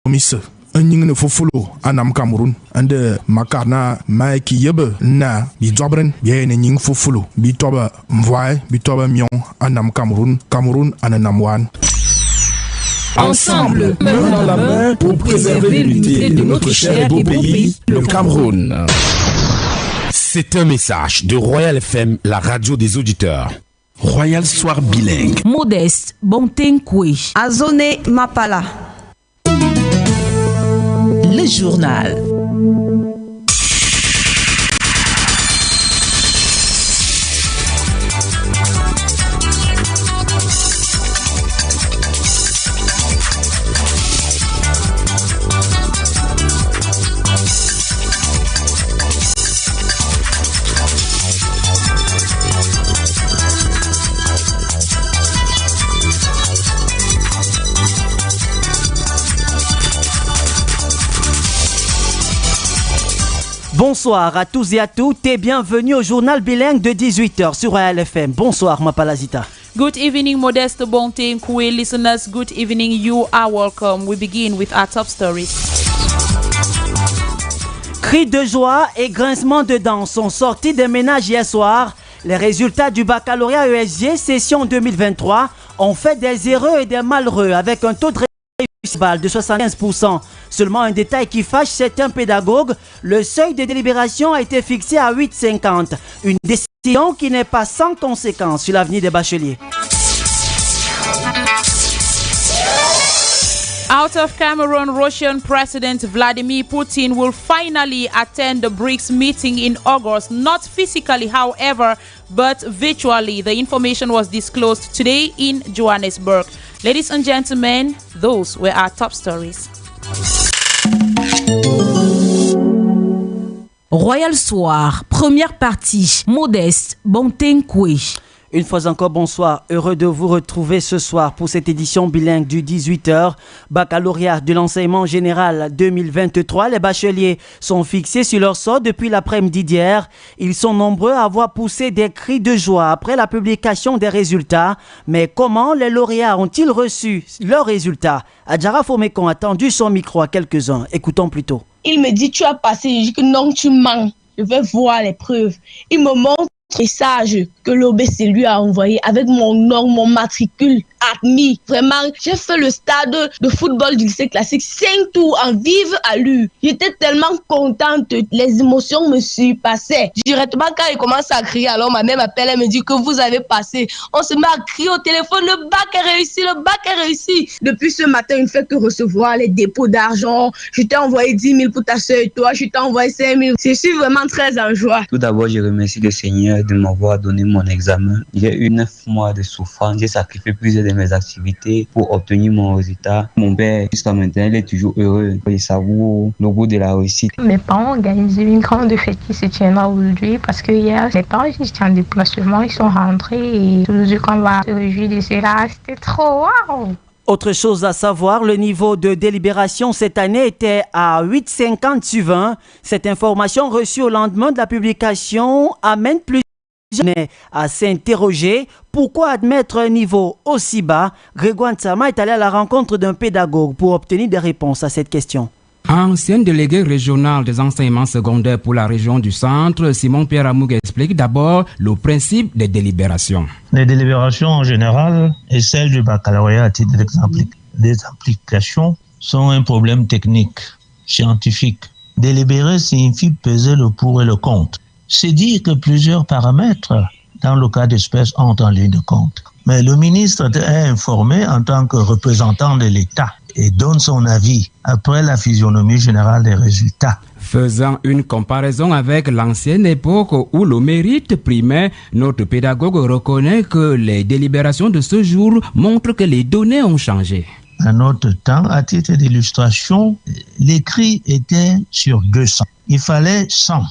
Miss Ning Fofolo Anam Cameroun and Makarna Maiki Yebe Na Bidobren Bien Ning Fofolo Bitoba Mvoy Bitoba Mion Anam Cameroun Anamwan. Ensemble, main dans la main pour préserver l'unité de notre cher et beau pays, le Cameroun. C'est un message de Royal FM, la radio des auditeurs. Royal Soir Bilingue. Modeste Bonte Nkouue. Azone Mapalah. Le journal. Bonsoir à tous et à toutes et bienvenue au journal bilingue de 18h sur ALFM. Bonsoir MAPALAH ZITA. Good evening, Modeste Bonte Nkouue listeners. Good evening, you are welcome. We begin with our top stories. Cris de joie et grincements de dents sont sortis des ménages hier soir. Les résultats du baccalauréat ESG session 2023 ont fait des heureux et des malheureux avec un taux de de 75%. Seulement un détail qui fâche certains pédagogues, le seuil de délibération a été fixé à 8,50. Une décision qui n'est pas sans conséquence sur l'avenir des bacheliers. Out of Cameroon, Russian President Vladimir Putin will finally attend the BRICS meeting in August, not physically, however, but virtually. The information was disclosed today in Johannesburg. Ladies and gentlemen, those were our top stories. Royal Soir, première partie, Modeste Bonte Nkouue. Une fois encore, bonsoir. Heureux de vous retrouver ce soir pour cette édition bilingue du 18h. Baccalauréat de l'enseignement général 2023. Les bacheliers sont fixés sur leur sort depuis l'après-midi d'hier. Ils sont nombreux à avoir poussé des cris de joie après la publication des résultats. Mais comment les lauréats ont-ils reçu leurs résultats? Adjara Fomekon a tendu son micro à quelques-uns. Écoutons plutôt. Il me dit, tu as passé. Je dis que non, tu mens. Je vais voir les preuves. Il me montre un message que l'OBC lui a envoyé avec mon nom, mon matricule admis. Vraiment, j'ai fait le stade de football du lycée classique 5 tours en vive allure. J'étais tellement contente, les émotions me surpassaient. Directement quand il commence à crier, alors ma mère m'appelle, elle me dit que vous avez passé. On se met à crier au téléphone, le bac est réussi, le bac est réussi. Depuis ce matin, il ne fait que recevoir les dépôts d'argent. Je t'ai envoyé 10 000 pour ta soeur et toi, je t'ai envoyé 5 000. Je suis vraiment très en joie. Tout d'abord, je remercie le Seigneur de m'avoir donné mon examen. J'ai eu 9 mois de souffrance. J'ai sacrifié plusieurs de mes activités pour obtenir mon résultat. Mon père, jusqu'à maintenant, il est toujours heureux. Il savoure le goût de la réussite. Mes parents ont organisé une grande fête qui se tiendra aujourd'hui parce que hier, mes parents étaient en déplacement, ils sont rentrés et tout ce qu'on va se réjouir de cela, c'était trop waouh! Autre chose à savoir, le niveau de délibération cette année était à 8,50 sur 20. Cette information reçue au lendemain de la publication amène plusieurs à s'interroger. Pourquoi admettre un niveau aussi bas? Grégoire Ntsama est allé à la rencontre d'un pédagogue pour obtenir des réponses à cette question. Ancien délégué régional des enseignements secondaires pour la région du centre, Simon Pierre Amoug explique d'abord le principe des délibérations. Les délibérations en général et celles du baccalauréat à titre des applications sont un problème technique, scientifique. Délibérer signifie peser le pour et le contre. C'est dire que plusieurs paramètres, dans le cas d'espèce, entrent en ligne de compte. Mais le ministre est informé en tant que représentant de l'État et donne son avis après la physionomie générale des résultats. Faisant une comparaison avec l'ancienne époque où le mérite primait, notre pédagogue reconnaît que les délibérations de ce jour montrent que les données ont changé. À notre temps, à titre d'illustration, l'écrit était sur 200. Il fallait 100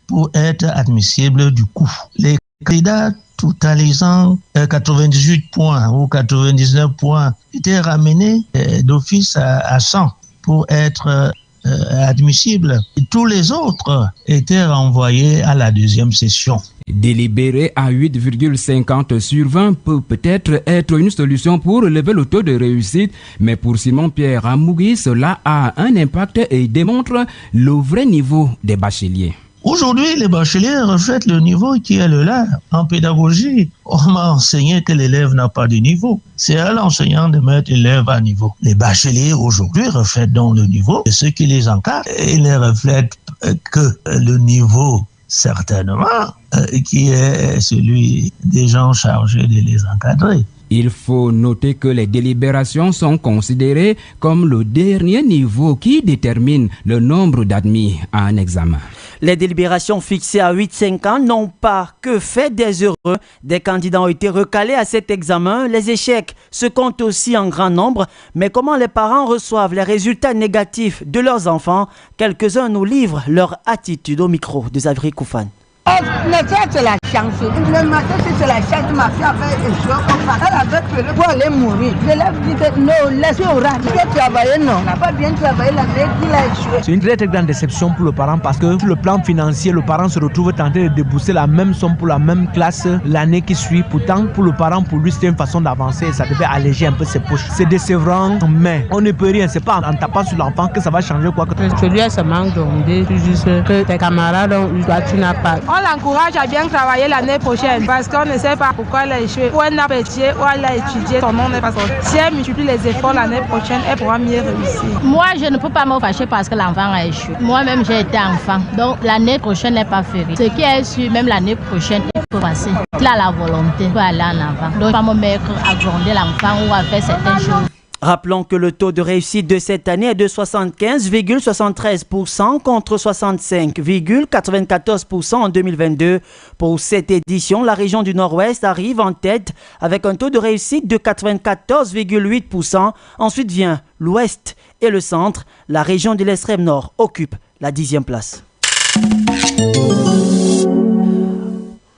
pour être admissible du coup. Les candidats totalisant 98 points ou 99 points étaient ramenés d'office à 100 pour être admissibles. Et tous les autres étaient renvoyés à la deuxième session. Délibérer à 8,50 sur 20 peut peut-être être une solution pour relever le taux de réussite, mais pour Simon-Pierre Amougui, cela a un impact et démontre le vrai niveau des bacheliers. Aujourd'hui, les bacheliers reflètent le niveau qui est le leur. En pédagogie, on m'a enseigné que l'élève n'a pas de niveau. C'est à l'enseignant de mettre l'élève à niveau. Les bacheliers aujourd'hui reflètent donc le niveau de ceux qui les encadrent. Ils ne reflètent que le niveau, certainement, qui est celui des gens chargés de les encadrer. Il faut noter que les délibérations sont considérées comme le dernier niveau qui détermine le nombre d'admis à un examen. Les délibérations fixées à 8-5 ans n'ont pas que fait des heureux. Des candidats ont été recalés à cet examen. Les échecs se comptent aussi en grand nombre. Mais comment les parents reçoivent les résultats négatifs de leurs enfants? Quelques-uns nous livrent leur attitude au micro de Zavri Koufane. C'est la chance. Le matin, c'est la chance. Ma fille avait échoué. Elle avait peur pour aller mourir. L'élève dit que non, laissez au rat. Il a travaillé, non. Il n'a pas bien travaillé, il a échoué. C'est une très très grande déception pour le parent parce que sur le plan financier, le parent se retrouve tenté de débourser la même somme pour la même classe l'année qui suit. Pourtant, pour le parent, pour lui, c'était une façon d'avancer. Ça devait alléger un peu ses poches. C'est décevant, mais on ne peut rien. C'est pas en tapant sur l'enfant que ça va changer quoi que ce soit. Celui-là, ça manque d'idée. C'est juste que tes camarades ont eu, toi, tu n'as pas. On l'encourage à bien travailler l'année prochaine parce qu'on ne sait pas pourquoi elle a échoué. Ou elle n'a pas étudié, ou elle a étudié, son nom n'est pas sorti. Si elle multiplie les efforts l'année prochaine, elle pourra mieux réussir. Moi, je ne peux pas me fâcher parce que l'enfant a échoué. Moi-même, j'ai été enfant. Donc, l'année prochaine n'est pas férié. Ce qui est sûr, même l'année prochaine, il faut passer. Il a la volonté pour aller en avant. Donc, pas me mettre à gronder l'enfant ou à faire certaines choses. Rappelons que le taux de réussite de cette année est de 75,73% contre 65,94% en 2022. Pour cette édition, la région du Nord-Ouest arrive en tête avec un taux de réussite de 94,8%. Ensuite vient l'Ouest et le Centre. La région de l'extrême Nord occupe la 10e place.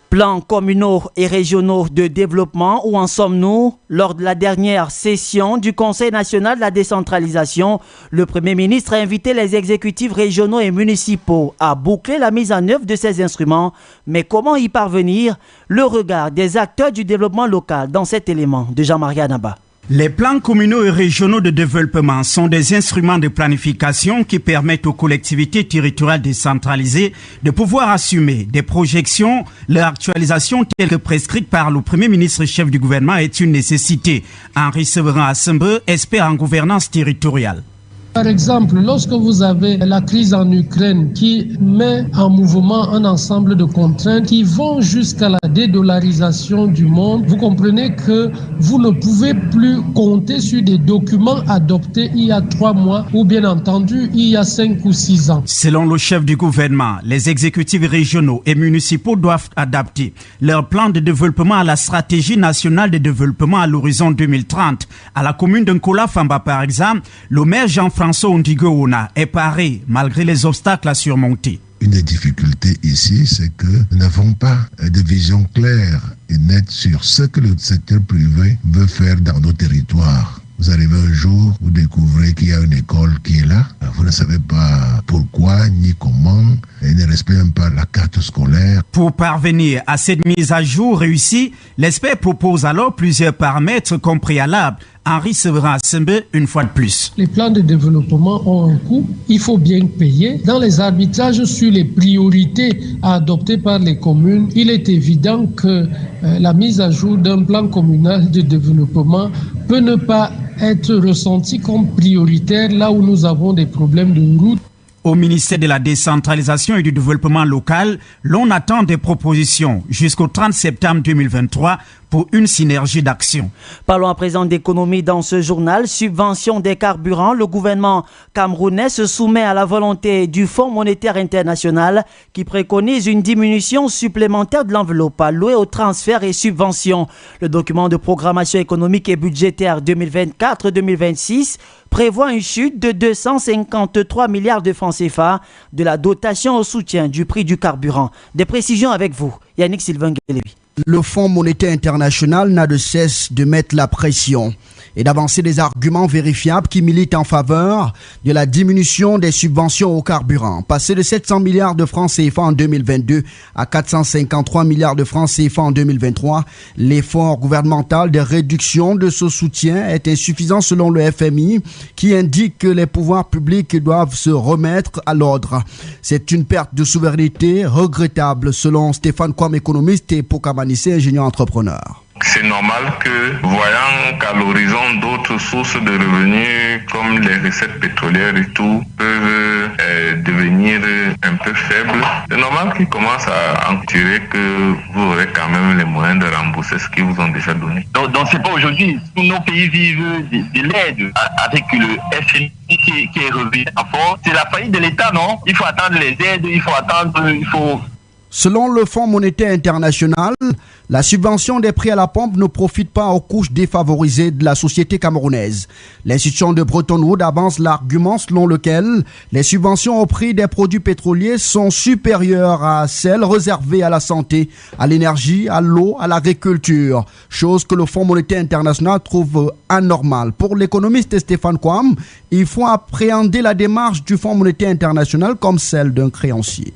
Plans communaux et régionaux de développement, où en sommes-nous? Lors de la dernière session du Conseil national de la décentralisation, le Premier ministre a invité les exécutifs régionaux et municipaux à boucler la mise en œuvre de ces instruments. Mais comment y parvenir? Le regard des acteurs du développement local dans cet élément de Jean-Marie Anaba. Les plans communaux et régionaux de développement sont des instruments de planification qui permettent aux collectivités territoriales décentralisées de pouvoir assumer des projections. Leur actualisation telle que prescrite par le Premier ministre chef du gouvernement est une nécessité. Henri Séverin Assembeux, expert en gouvernance territoriale. Par exemple, lorsque vous avez la crise en Ukraine qui met en mouvement un ensemble de contraintes qui vont jusqu'à la dédollarisation du monde, vous comprenez que vous ne pouvez plus compter sur des documents adoptés il y a 3 mois ou bien entendu il y a 5 ou 6 ans. Selon le chef du gouvernement, les exécutifs régionaux et municipaux doivent adapter leur plan de développement à la stratégie nationale de développement à l'horizon 2030. À la commune d'Nkoula Famba par exemple, le maire Jean-François Ondigoona est paré malgré les obstacles à surmonter. Une des difficultés ici, c'est que nous n'avons pas de vision claire et nette sur ce que le secteur privé veut faire dans nos territoires. Vous arrivez un jour, vous découvrez qu'il y a une école qui est là. Vous ne savez pas pourquoi ni comment. Et ne respectez même pas la carte scolaire. Pour parvenir à cette mise à jour réussie, l'expert propose alors plusieurs paramètres comme préalables. Henri Séverin Assembeux, une fois de plus. Les plans de développement ont un coût, il faut bien payer. Dans les arbitrages sur les priorités à adopter par les communes, il est évident que la mise à jour d'un plan communal de développement peut ne pas être ressentie comme prioritaire là où nous avons des problèmes de route. Au ministère de la décentralisation et du développement local, l'on attend des propositions jusqu'au 30 septembre 2023 pour une synergie d'action. Parlons à présent d'économie dans ce journal. Subvention des carburants. Le gouvernement camerounais se soumet à la volonté du Fonds monétaire international qui préconise une diminution supplémentaire de l'enveloppe allouée aux transferts et subventions. Le document de programmation économique et budgétaire 2024-2026 prévoit une chute de 253 milliards de francs CFA de la dotation au soutien du prix du carburant. Des précisions avec vous, Yannick Sylvain Guélébi. Le Fonds monétaire international n'a de cesse de mettre la pression. et d'avancer des arguments vérifiables qui militent en faveur de la diminution des subventions au carburant. Passé de 700 milliards de francs CFA en 2022 à 453 milliards de francs CFA en 2023, l'effort gouvernemental de réduction de ce soutien est insuffisant selon le FMI qui indique que les pouvoirs publics doivent se remettre à l'ordre. C'est une perte de souveraineté regrettable selon Stéphane Kwame, économiste, et Pokamanissé, ingénieur entrepreneur. C'est normal que, voyant qu'à l'horizon d'autres sources de revenus comme les recettes pétrolières et tout peuvent devenir un peu faibles, c'est normal qu'ils commencent à en tirer que vous aurez quand même les moyens de rembourser ce qu'ils vous ont déjà donné. Donc c'est pas aujourd'hui. Tous nos pays vivent de l'aide avec le FMI qui est revenu à fort. C'est la faillite de l'État, non? Il faut attendre les aides, il faut... Selon le Fonds monétaire international, la subvention des prix à la pompe ne profite pas aux couches défavorisées de la société camerounaise. L'institution de Bretton Woods avance l'argument selon lequel les subventions au prix des produits pétroliers sont supérieures à celles réservées à la santé, à l'énergie, à l'eau, à l'agriculture, chose que le Fonds monétaire international trouve anormale. Pour l'économiste Stéphane Kwame, il faut appréhender la démarche du Fonds monétaire international comme celle d'un créancier.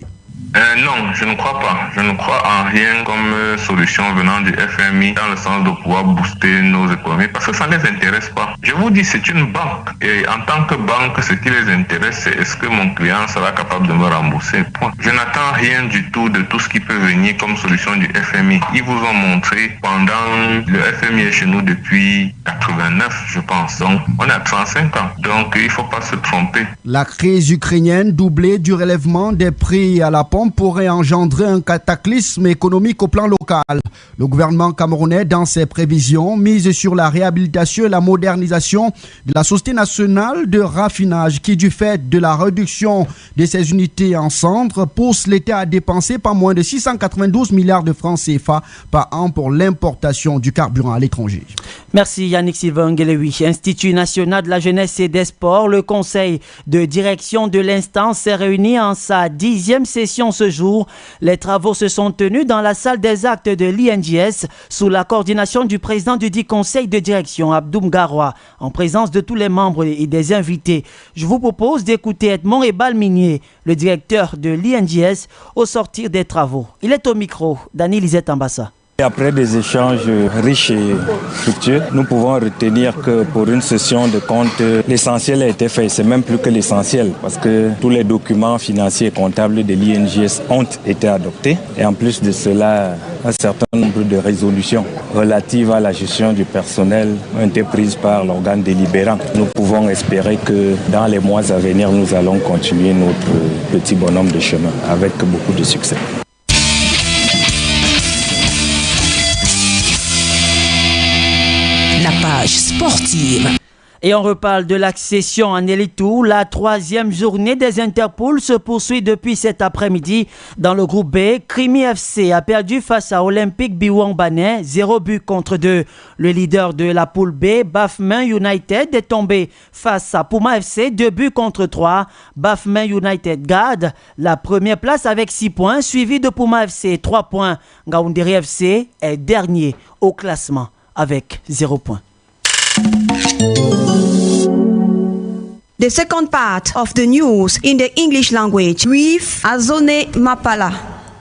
Non, je ne crois pas. Je ne crois en rien comme solution venant du FMI dans le sens de pouvoir booster nos économies parce que ça ne les intéresse pas. Je vous dis, c'est une banque et en tant que banque, ce qui les intéresse, c'est est-ce que mon client sera capable de me rembourser. Point. Je n'attends rien du tout de tout ce qui peut venir comme solution du FMI. Ils vous ont montré pendant le FMI est chez nous depuis 89, je pense. Donc, on est à 35 ans. Donc, il ne faut pas se tromper. La crise ukrainienne doublée du relèvement des prix à la pompe pourrait engendrer un cataclysme économique au plan local. Le gouvernement camerounais, dans ses prévisions, mise sur la réhabilitation et la modernisation de la Société nationale de raffinage qui, du fait de la réduction de ses unités en cendres, pousse l'État à dépenser pas moins de 692 milliards de francs CFA par an pour l'importation du carburant à l'étranger. Merci Yannick Sylvain Guelewi. Institut national de la jeunesse et des sports, le conseil de direction de l'instance s'est réuni en sa 10e session ce jour. Les travaux se sont tenus dans la salle des actes de l'INJS sous la coordination du président du dit conseil de direction, Abdoum Garoua, en présence de tous les membres et des invités. Je vous propose d'écouter Edmond Ebal-Minier, le directeur de l'INJS, au sortir des travaux. Il est au micro, Dani Lisette Ambassa. Après des échanges riches et fructueux, nous pouvons retenir que pour une session de compte, l'essentiel a été fait. C'est même plus que l'essentiel parce que tous les documents financiers et comptables de l'INJS ont été adoptés. Et en plus de cela, un certain nombre de résolutions relatives à la gestion du personnel ont été prises par l'organe délibérant. Nous pouvons espérer que dans les mois à venir, nous allons continuer notre petit bonhomme de chemin avec beaucoup de succès. La page sportive. Et on reparle de l'accession en Elite Tour. La 3e journée des Interpools se poursuit depuis cet après-midi. Dans le groupe B, Krimi FC a perdu face à Olympique Biwangbanais, 0 but contre 2. Le leader de la poule B, Bafmin United, est tombé face à Puma FC, 2 buts contre 3. Bafmin United garde la première place avec 6 points, suivi de Puma FC, 3 points. Ngaoundéré FC est dernier au classement avec 0 points. The second part of the news in the English language with Azone Mapala.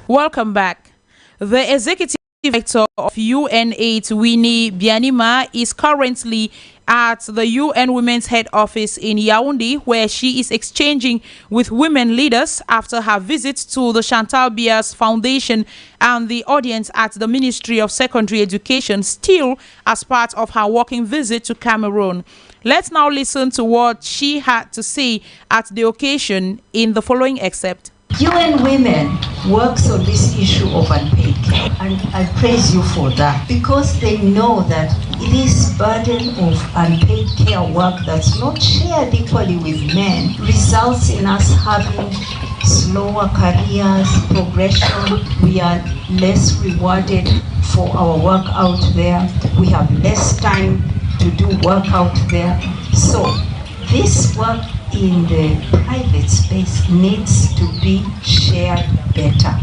Welcome back. The executive director of UN8, Winnie Bianima, is currently at the UN Women's Head Office in Yaoundé, where she is exchanging with women leaders after her visit to the Chantal Bias Foundation and the audience at the Ministry of Secondary Education, still as part of her working visit to Cameroon. Let's now listen to what she had to say at the occasion in the following excerpt. UN Women works on this issue of unpaid care, and I praise you for that, because they know that it is burden of unpaid care work that's not shared equally with men results in us having slower careers, progression. We are less rewarded for our work out there. We have less time to do work out there. So this work in the private space needs to be shared better.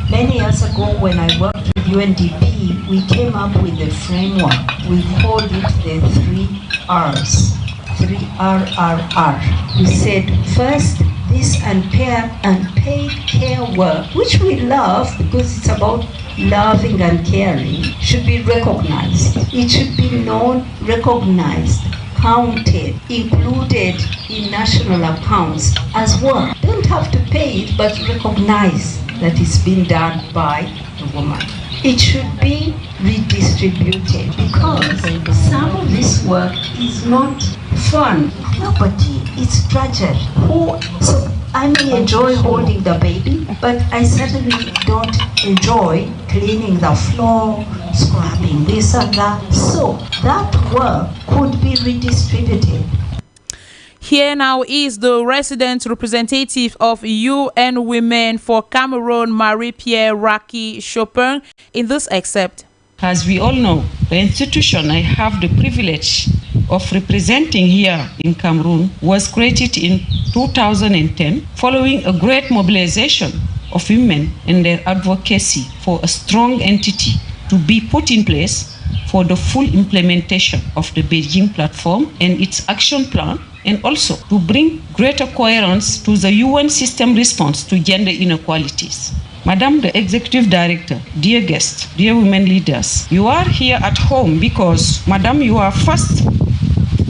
Many years ago, when I worked with UNDP, we came up with a framework. We called it the 3 R's. 3RRR. We said, first, this unpaid care work, which we love because it's about loving and caring, should be recognized. It should be known, recognized, counted, included in national accounts as work. Don't have to pay it, but recognize that it's been done by a woman. It should be redistributed because some of this work is not fun. Nobody, it's drudgery. So I may enjoy holding the baby, but I certainly don't enjoy cleaning the floor, scrubbing this and that. So that work could be redistributed. Here now is the resident representative of UN Women for Cameroon, Marie-Pierre Raki Chopin, in this excerpt. As we all know, the institution I have the privilege of representing here in Cameroon was created in 2010 following a great mobilization of women and their advocacy for a strong entity to be put in place for the full implementation of the Beijing platform and its action plan, and also to bring greater coherence to the UN system response to gender inequalities. Madam the Executive Director, dear guests, dear women leaders, you are here at home because, Madam, you are first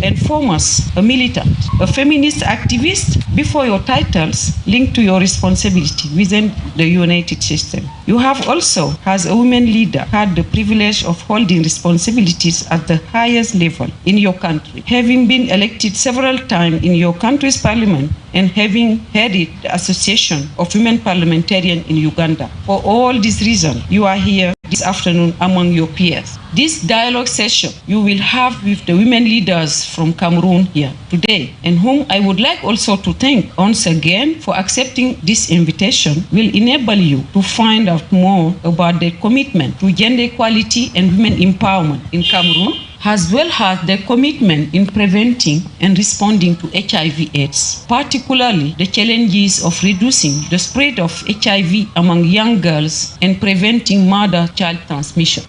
and foremost a militant, a feminist activist before your titles linked to your responsibility within the United System. You have also, as a women leader, had the privilege of holding responsibilities at the highest level in your country, having been elected several times in your country's parliament and having headed the Association of Women Parliamentarians in Uganda. For all these reasons, you are here this afternoon among your peers. This dialogue session you will have with the women leaders from Cameroon here today, and whom I would like also to thank once again for accepting this invitation, will enable you to find out more about their commitment to gender equality and women empowerment in Cameroon, as well as their commitment in preventing and responding to HIV/AIDS, particularly the challenges of reducing the spread of HIV among young girls and preventing mother-child transmission.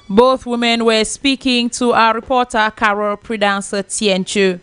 Both women were speaking to our reporter, Carol Prudence Tienchu.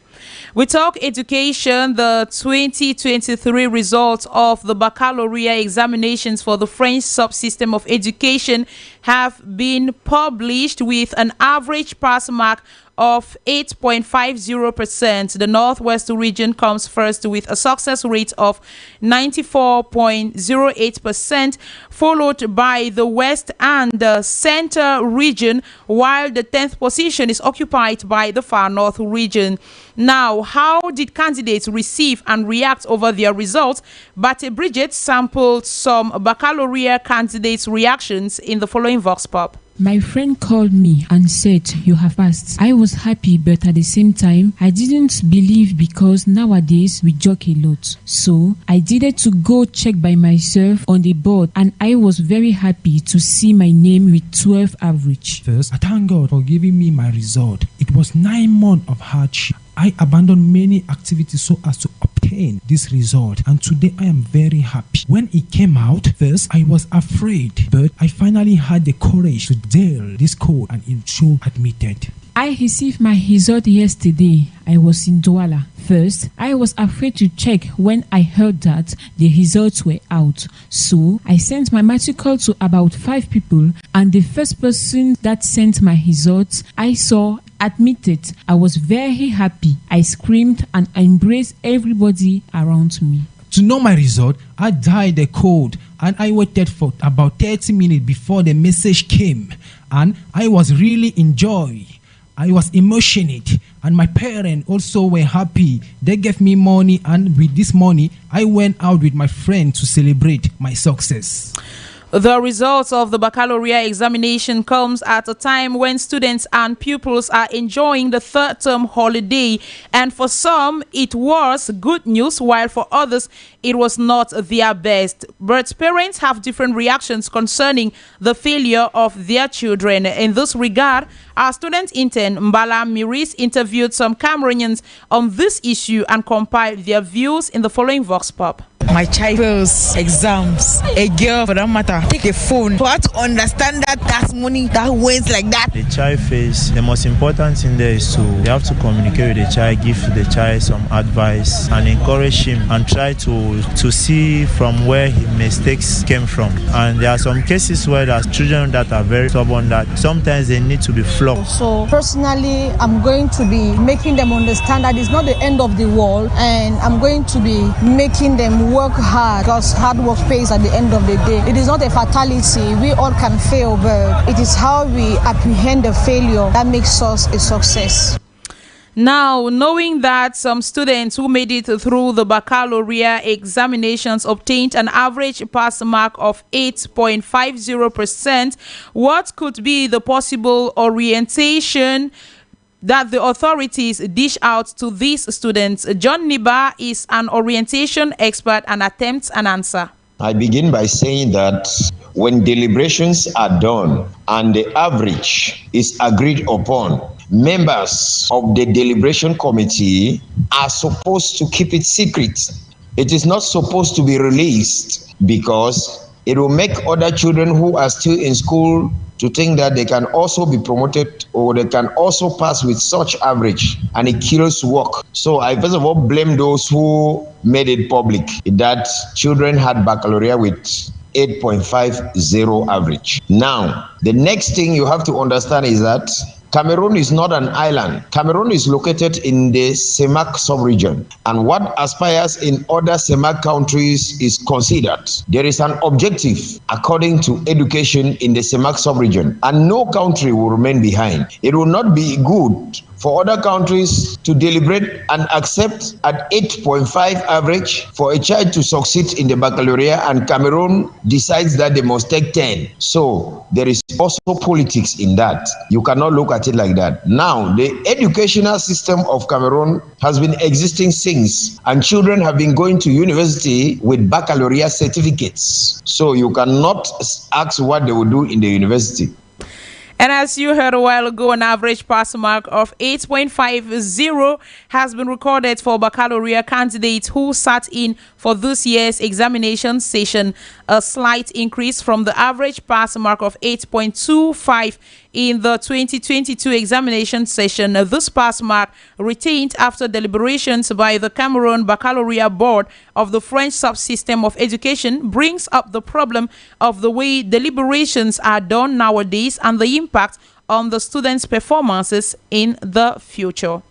We talk education. The 2023 results of the baccalaureate examinations for the French subsystem of education have been published with an average pass mark of 8.50%. The Northwest region comes first with a success rate of 94.08%, followed by the West and the Center region, while the 10th position is occupied by the Far North region. Now, how did candidates receive and react over their results? Bate Bridget sampled some baccalaureate candidates' reactions in the following Vox Pop. My friend called me and said, "You have passed." I was happy, but at the same time, I didn't believe because nowadays we joke a lot. So I needed to go check by myself on the board, and I was very happy to see my name with 12 average. First, I thank God for giving me my result. It was 9 months of hardship. I abandoned many activities so as to obtain this result, and today I am very happy. When it came out, first I was afraid, but I finally had the courage to dare this code and it so admitted. I received my result yesterday. I was in Douala. First, I was afraid to check when I heard that the results were out. So, I sent my matricle to about 5 people, and the first person that sent my results, I saw admitted. I was very happy. I screamed and embraced everybody around me. To know my result, I dialed the code and I waited for about 30 minutes before the message came, and I was really in joy. I was emotional, and my parents also were happy. They gave me money, and with this money, I went out with my friends to celebrate my success. The results of the baccalaureate examination comes at a time when students and pupils are enjoying the third term holiday, and for some it was good news, while for others it was not their best. But parents have different reactions concerning the failure of their children. In this regard, our student intern Mbala Miris interviewed some Cameroonians on this issue and compiled their views in the following Vox Pop. my child fails exams, a girl for that matter, take a phone. For her to understand that money that waits like that. The child fails. The most important thing there is you have to communicate with the child, give the child some advice and encourage him and try to see from where his mistakes came from. And there are some cases where there's children that are very stubborn that sometimes they need to be flogged. So personally, I'm going to be making them understand that it's not the end of the world, and I'm going to be making them work hard because hard work pays at the end of the day. It is not a fatality. We all can fail, but it is how we apprehend the failure that makes us a success. Now, knowing that some students who made it through the baccalaureate examinations obtained an average pass mark of 8.50%, what could be the possible orientation that the authorities dish out to these students? John Niba is an orientation expert and attempts an answer. I begin by saying that when deliberations are done and the average is agreed upon, members of the deliberation committee are supposed to keep it secret. It is not supposed to be released because it will make other children who are still in school to think that they can also be promoted or they can also pass with such average, and it kills work. So I first of all blame those who made it public that children had baccalaureate with 8.50 average. Now, the next thing you have to understand is that Cameroon is not an island. Cameroon is located in the CEMAC sub-region, and what aspires in other CEMAC countries is considered. There is an objective according to education in the CEMAC sub-region, and no country will remain behind. It will not be good for other countries to deliberate and accept at 8.5 average for a child to succeed in the baccalaureate, and Cameroon decides that they must take 10. So there is also politics in that. You cannot look at it like that. Now, the educational system of Cameroon has been existing since, and children have been going to university with baccalaureate certificates. So you cannot ask what they will do in the university. And as you heard a while ago, an average pass mark of 8.50 has been recorded for baccalaureate candidates who sat in for this year's examination session, a slight increase from the average pass mark of 8.25 in the 2022 examination session. This pass mark, retained after deliberations by the Cameroon Baccalaureate Board of the French subsystem of education, brings up the problem of the way deliberations are done nowadays and the impact on the students' performances in the future.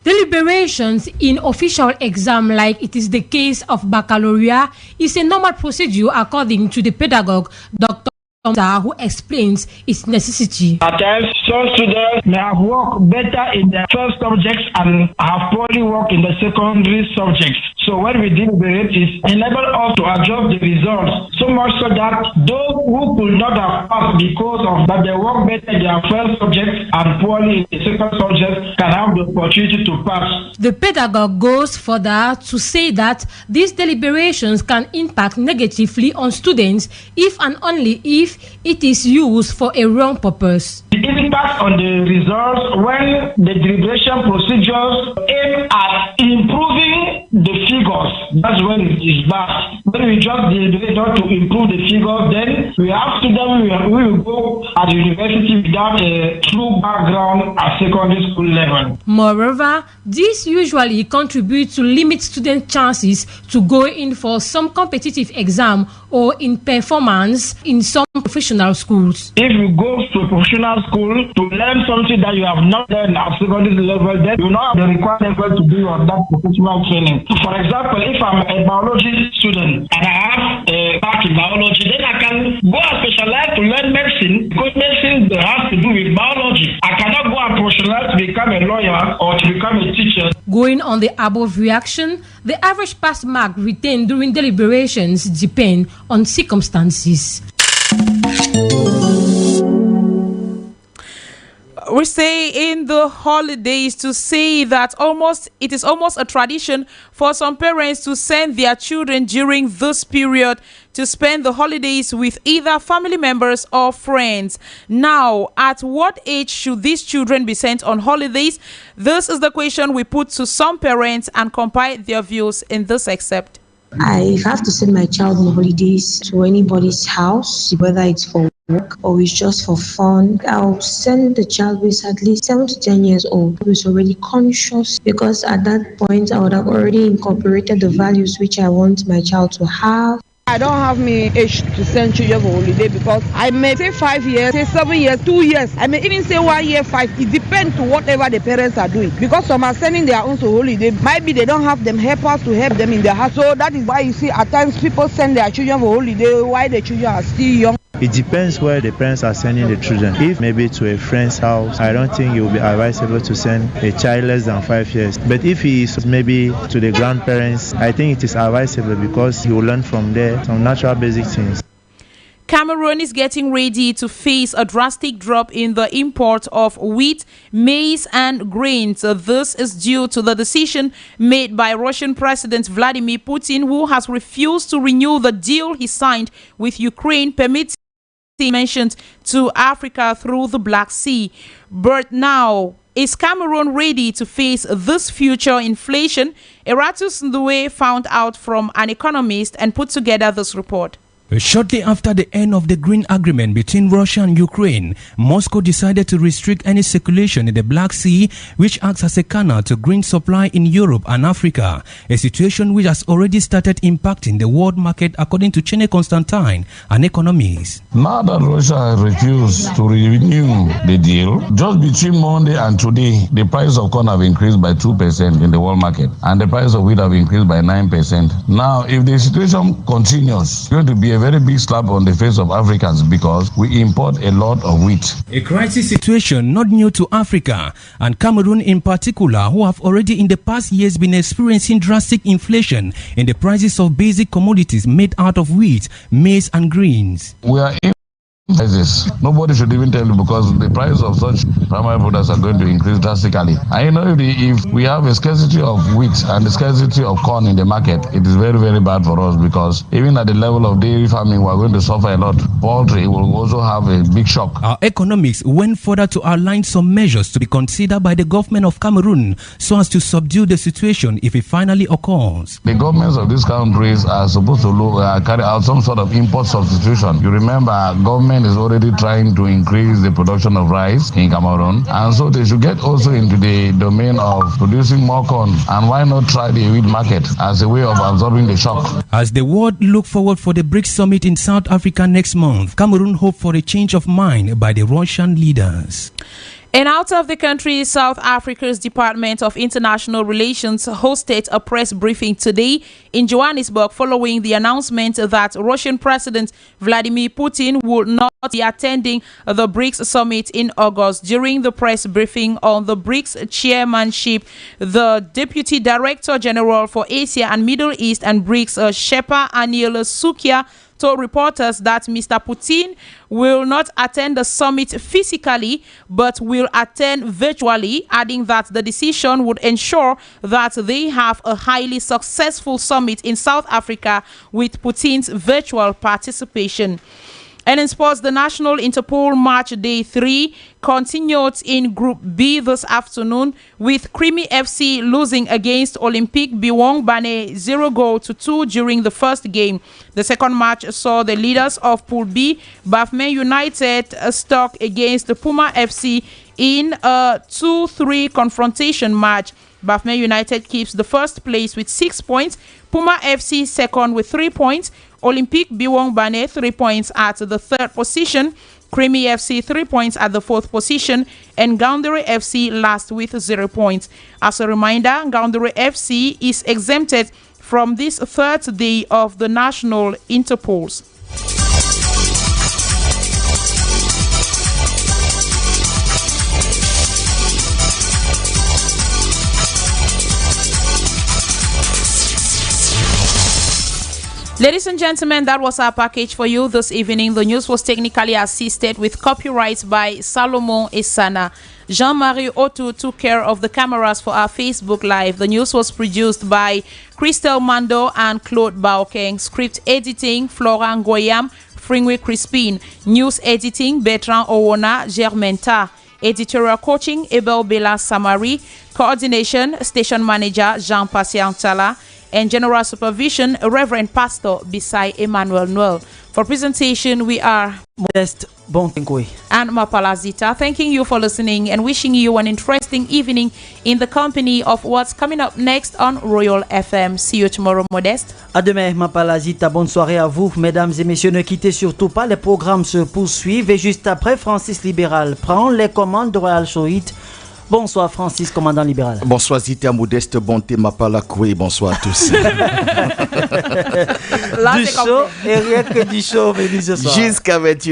Deliberations in official exam, like it is the case of baccalaureate, is a normal procedure according to the pedagogue, Dr. who explains its necessity. At times, some students may have worked better in the first subjects and have poorly worked in the secondary subjects. So when we deliberate, it enables us to adjust the results, so much so that those who could not have passed because of that they work better in their first subject and poorly in the second subject can have the opportunity to pass. The pedagogue goes further to say that these deliberations can impact negatively on students if and only if it is used for a wrong purpose. The impact on the results when the deliberation procedures aim at improving the figures, that's when it is bad. When we just deliberate not to improve the figures, then we have students we will go at the university without a true background at secondary school level. Moreover, this usually contributes to limit student chances to go in for some competitive exam or in performance in some professional schools. If you go to a professional school to learn something that you have not done at secondary level, then you know the required level to do on that professional training. For example, if I'm a biology student and I have a part in biology, then I can go and specialize to learn medicine, because medicine has to do with biology. I cannot go and specialize to become a lawyer or to become a teacher. Going on the above reaction, the average pass mark retained during deliberations depend on circumstances. We say in the holidays to say that it is almost a tradition for some parents to send their children during this period to spend the holidays with either family members or friends. Now, at what age should these children be sent on holidays? This is the question we put to some parents and compile their views in this excerpt. I have to send my child on holidays to anybody's house, whether it's for work or it's just for fun. I'll send the child who is at least 7 to 10 years old, who is already conscious, because at that point I would have already incorporated the values which I want my child to have. I don't have me age to send children for holiday because I may say 5 years, say 7 years, 2 years. I may even say 1 year, 5. It depends to whatever the parents are doing. Because some are sending their own to holiday. Maybe they don't have them helpers to help them in their house. So that is why you see at times people send their children for holiday while the children are still young. It depends where the parents are sending the children. If maybe to a friend's house, I don't think it will be advisable to send a child less than 5 years. But if he is maybe to the grandparents, I think it is advisable because he will learn from there some natural basic things. Cameroon is getting ready to face a drastic drop in the import of wheat, maize and grains. This is due to the decision made by Russian President Vladimir Putin, who has refused to renew the deal he signed with Ukraine, permitting mentioned to Africa through the Black Sea. But now, is Cameroon ready to face this future inflation? Eratus Ndue found out from an economist and put together this report. Shortly after the end of the Green Agreement between Russia and Ukraine, Moscow decided to restrict any circulation in the Black Sea, which acts as a canal to green supply in Europe and Africa, a situation which has already started impacting the world market, according to Chene Constantine, an economist. Now that Russia has refused to renew the deal, just between Monday and today, the price of corn have increased by 2% in the world market, and the price of wheat have increased by 9%. Now, if the situation continues, it's going to be a very big slap on the face of Africans because we import a lot of wheat. A crisis situation not new to Africa and Cameroon in particular, who have already in the past years been experiencing drastic inflation in the prices of basic commodities made out of wheat, maize and grains. We are in prices. Nobody should even tell you because the price of such primary products are going to increase drastically. I know if we have a scarcity of wheat and a scarcity of corn in the market, it is very, very bad for us because even at the level of dairy farming, we are going to suffer a lot. Poultry will also have a big shock. Our economics went further to outline some measures to be considered by the government of Cameroon so as to subdue the situation if it finally occurs. The governments of these countries are supposed to carry out some sort of import substitution. You remember, government is already trying to increase the production of rice in Cameroon, and so they should get also into the domain of producing more corn, and why not try the wheat market as a way of absorbing the shock. As the world look forward for the BRICS summit in South Africa next month, Cameroon hope for a change of mind by the Russian leaders. And out of the country, South Africa's Department of International Relations hosted a press briefing today in Johannesburg following the announcement that Russian President Vladimir Putin would not be attending the BRICS summit in August. During the press briefing on the BRICS chairmanship, the Deputy Director General for Asia and Middle East and BRICS, Shepa Anil Sukia, told reporters that Mr. Putin will not attend the summit physically but will attend virtually, adding that the decision would ensure that they have a highly successful summit in South Africa with Putin's virtual participation. And in sports, the National Interpol Match Day 3 continued in Group B this afternoon, with Creamy FC losing against Olympique Biwong-Bane 0-2 during the first game. The second match saw the leaders of Pool B, Bafokeng United, stuck against the Puma FC in a 2-3 confrontation match. Bafokeng United keeps the first place with 6 points, Puma FC second with 3 points, Olympique Biwong-Bane 3 points at the third position, Creamy FC 3 points at the fourth position, and Gaundere FC last with 0 points. As a reminder, Gaundere FC is exempted from this third day of the National Interpols. Ladies and gentlemen, that was our package for you this evening. The news was technically assisted with copyrights by Salomon Esana. Jean-Marie Otto took care of the cameras for our Facebook Live. The news was produced by Christelle Mando and Claude Baokeng. Script editing, Florent Goyam, Fringwe Crispin. News editing, Bertrand Owona, Germain-Ta. Editorial coaching, Abel Bella Samari. Coordination, station manager, Jean-Patient Tala. And general supervision, Reverend Pastor Bisai Emmanuel Noel. For presentation, we are Modeste Bonte Nkouue and MAPALAH ZITA. Thanking you for listening and wishing you an interesting evening in the company of what's coming up next on Royal FM. See you tomorrow, Modeste. À demain, MAPALAH ZITA. Bonne soirée à vous, mesdames et messieurs. Ne quittez surtout pas, les programmes se poursuivent. Et juste après, Francis Libéral prend les commandes de Royal Choït. Bonsoir Francis, commandant libéral. Bonsoir Zita, Modeste Bonte, MAPALAH ZITA. Bonsoir à tous. Là, du show et rien que du show, mais ce soir. Jusqu'à 21h.